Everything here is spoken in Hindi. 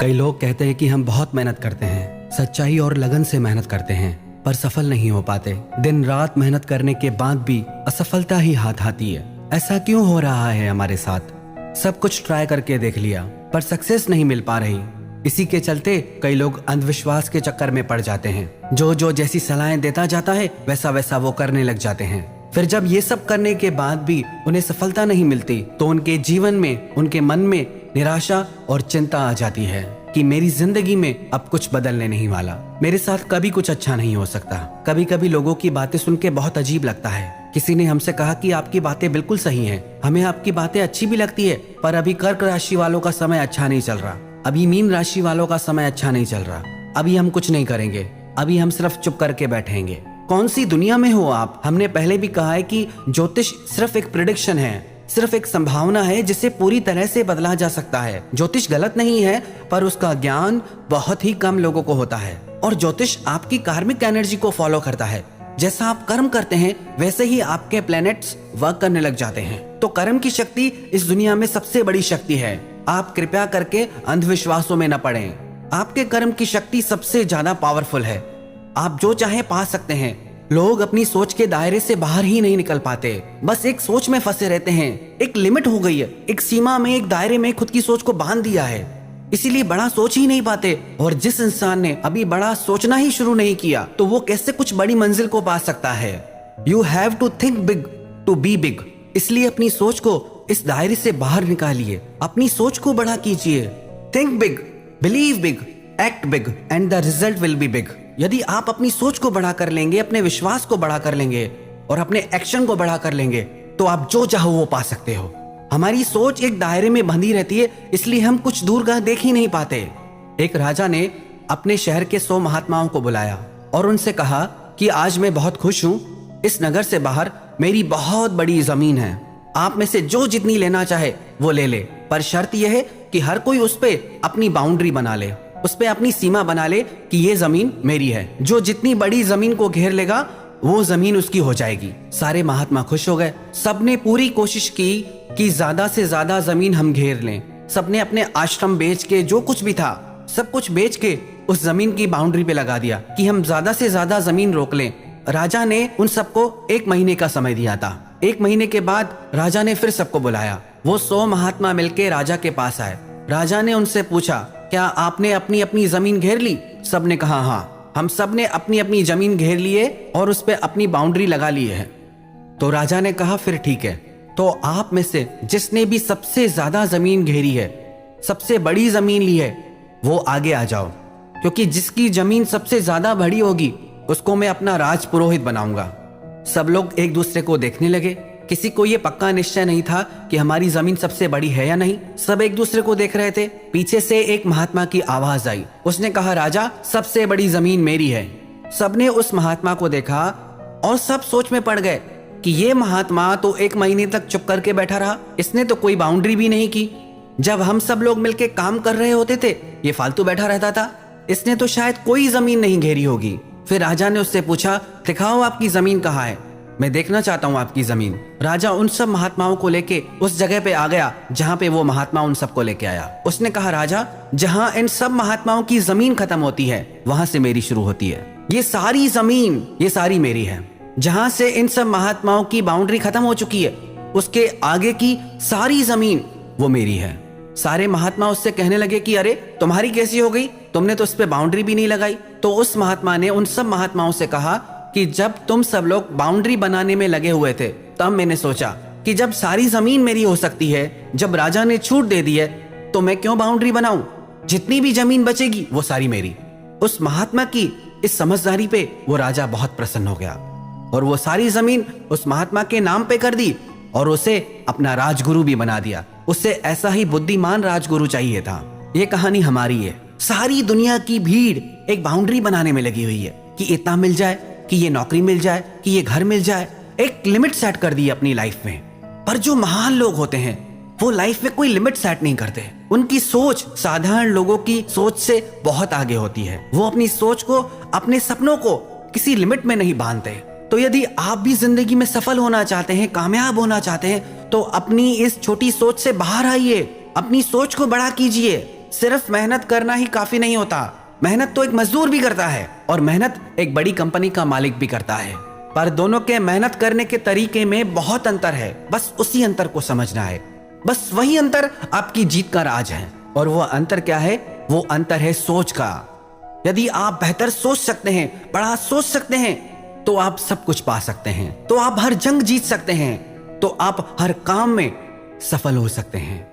कई लोग कहते हैं कि हम बहुत मेहनत करते हैं, सच्चाई और लगन से मेहनत करते हैं, पर सफल नहीं हो पाते। दिन रात मेहनत करने के बाद भी असफलता ही हाथ आती है। ऐसा क्यों हो रहा है हमारे साथ? सब कुछ ट्राई करके देख लिया पर सक्सेस नहीं मिल पा रही। इसी के चलते कई लोग अंधविश्वास के चक्कर में पड़ जाते हैं। जो जैसी सलाहें देता जाता है वैसा वैसा वो करने लग जाते हैं। फिर जब ये सब करने के बाद भी उन्हें सफलता नहीं मिलती तो उनके जीवन में, उनके मन में निराशा और चिंता आ जाती है कि मेरी जिंदगी में अब कुछ बदलने नहीं वाला, मेरे साथ कभी कुछ अच्छा नहीं हो सकता। कभी कभी लोगों की बातें सुन के बहुत अजीब लगता है। किसी ने हमसे कहा कि आपकी बातें बिल्कुल सही हैं, हमें आपकी बातें अच्छी भी लगती है, पर अभी कर्क राशि वालों का समय अच्छा नहीं चल रहा, अभी मीन राशि वालों का समय अच्छा नहीं चल रहा, अभी हम कुछ नहीं करेंगे, अभी हम सिर्फ चुप करके बैठेंगे। कौन सी दुनिया में हो आप? हमने पहले भी कहा है कि ज्योतिष सिर्फ एक प्रिडिक्शन है, सिर्फ एक संभावना है जिसे पूरी तरह से बदला जा सकता है। ज्योतिष गलत नहीं है, पर उसका ज्ञान बहुत ही कम लोगों को होता है। और ज्योतिष आपकी कार्मिक एनर्जी को फॉलो करता है। जैसा आप कर्म करते हैं वैसे ही आपके प्लैनेट्स वर्क करने लग जाते हैं। तो कर्म की शक्ति इस दुनिया में सबसे बड़ी शक्ति है। आप कृपया करके अंधविश्वासों में न पड़ें। आपके कर्म की शक्ति सबसे ज्यादा पावरफुल है। आप जो चाहे पा सकते हैं। लोग अपनी सोच के दायरे से बाहर ही नहीं निकल पाते, बस एक सोच में फंसे रहते हैं। एक लिमिट हो गई है, एक सीमा में, एक दायरे में खुद की सोच को बांध दिया है, इसीलिए बड़ा सोच ही नहीं पाते। और जिस इंसान ने अभी बड़ा सोचना ही शुरू नहीं किया तो वो कैसे कुछ बड़ी मंजिल को पा सकता है? You have to think big to be big. इसलिए अपनी सोच को इस दायरे से बाहर निकालिए, अपनी सोच को बड़ा कीजिए। Think big, believe big, act big and the result will be big. यदि आप अपनी सोच को बड़ा कर लेंगे, अपने विश्वास को बड़ा कर लेंगे और अपने एक्शन को बड़ा कर लेंगे तो आप जो चाहो वो पा सकते हो। हमारी सोच एक दायरे में बंधी रहती है, इसलिए हम कुछ दूर देख ही नहीं पाते। एक राजा ने अपने शहर के 100 महात्माओं को बुलाया और उनसे कहा कि आज मैं बहुत खुश हूँ, इस नगर से बाहर मेरी बहुत बड़ी जमीन है, आप में से जो जितनी लेना चाहे वो ले ले, पर शर्त यह है कि हर कोई उस पे अपनी बाउंड्री बना ले, उस पे अपनी सीमा बना ले कि ये जमीन मेरी है। जो जितनी बड़ी जमीन को घेर लेगा वो जमीन उसकी हो जाएगी। सारे महात्मा खुश हो गए। सबने पूरी कोशिश की कि ज्यादा से ज्यादा जमीन हम घेर लें। सबने अपने आश्रम बेच के, जो कुछ भी था सब कुछ बेच के उस जमीन की बाउंड्री पे लगा दिया कि हम ज्यादा से ज्यादा जमीन रोक लें। राजा ने उन सबको 1 महीने का समय दिया था। 1 महीने के बाद राजा ने फिर सबको बुलाया। वो 100 महात्मा मिलके राजा के पास आए। राजा ने उनसे पूछा, क्या आपने अपनी अपनी जमीन घेर ली? सबने कहा हाँ, हम सब ने अपनी अपनी जमीन घेर लिए और उस पे अपनी बाउंड्री लगा ली है। तो राजा ने कहा फिर ठीक है, तो आप में से जिसने भी सबसे ज्यादा जमीन घेरी है, सबसे बड़ी जमीन ली है, वो आगे आ जाओ, क्योंकि जिसकी जमीन सबसे ज्यादा बड़ी होगी उसको मैं अपना राज पुरोहित बनाऊंगा। सब लोग एक दूसरे को देखने लगे। किसी को ये पक्का निश्चय नहीं था कि हमारी जमीन सबसे बड़ी है या नहीं। सब एक दूसरे को देख रहे थे। पीछे से एक महात्मा की आवाज आई। उसने कहा, राजा, सबसे बड़ी जमीन मेरी है। सबने उस महात्मा को देखा और सब सोच में पड़ गए कि ये महात्मा तो 1 महीने तक चुप करके बैठा रहा, इसने तो कोई बाउंड्री भी नहीं की। जब हम सब लोग मिलके काम कर रहे होते थे ये फालतू बैठा रहता था, इसने तो शायद कोई जमीन नहीं घेरी होगी। फिर राजा ने उससे पूछा, दिखाओ आपकी जमीन कहाँ है, मैं देखना चाहता हूँ आपकी जमीन। राजा उन सब महात्माओं को लेके उस जगह पे आ गया जहाँ पे वो महात्मा उन सबको लेके आया। उसने कहा, राजा, जहाँ इन सब महात्माओं की जमीन खत्म होती है वहां से मेरी शुरू होती है। ये सारी जमीन, ये सारी मेरी है। जहाँ से इन सब महात्माओं की बाउंड्री खत्म हो चुकी है उसके आगे की सारी जमीन वो मेरी है। सारे महात्मा उससे कहने लगे कि अरे तुम्हारी कैसी हो गई, तुमने तो उस पे बाउंड्री भी नहीं लगाई। तो उस महात्मा ने उन सब महात्माओं से कहा कि जब तुम सब लोग बाउंड्री बनाने में लगे हुए थे तब मैंने सोचा कि जब सारी जमीन मेरी हो सकती है, जब राजा ने छूट दे दी है, तो मैं क्यों बाउंड्री बनाऊं? जितनी भी जमीन बचेगी वो सारी मेरी। उस महात्मा की इस समझदारी पे वो राजा बहुत प्रसन्न हो गया और वो सारी जमीन उस महात्मा के नाम पे कर दी और उसे अपना राजगुरु भी बना दिया। उसे ऐसा ही बुद्धिमान राजगुरु चाहिए था। ये कहानी हमारी है। सारी दुनिया की भीड़ एक बाउंड्री बनाने में लगी हुई है कि इतना मिल जाए, कि ये नौकरी मिल जाए, कि ये घर मिल जाए। एक लिमिट सेट कर दी अपनी लाइफ में। पर जो महान लोग होते हैं वो लाइफ में कोई लिमिट सेट नहीं करते। उनकी सोच साधारण लोगों की सोच से बहुत आगे होती है। वो अपनी सोच को, अपने सपनों को किसी लिमिट में नहीं बांधते। तो यदि आप भी जिंदगी में सफल होना चाहते हैं, कामयाब होना चाहते हैं, तो अपनी इस छोटी सोच से बाहर आइए, अपनी सोच को बड़ा कीजिए। सिर्फ मेहनत करना ही काफी नहीं होता। मेहनत तो एक मजदूर भी करता है और मेहनत एक बड़ी कंपनी का मालिक भी करता है। पर दोनों के मेहनत करने के तरीके में बहुत अंतर है। बस उसी अंतर को समझना है। बस वही अंतर आपकी जीत का राज है। और वो अंतर क्या है? वो अंतर है सोच का। यदि आप बेहतर सोच सकते हैं, बड़ा सोच सकते हैं, तो आप सब कुछ पा सकते हैं, तो आप हर जंग जीत सकते हैं, तो आप हर काम में सफल हो सकते हैं।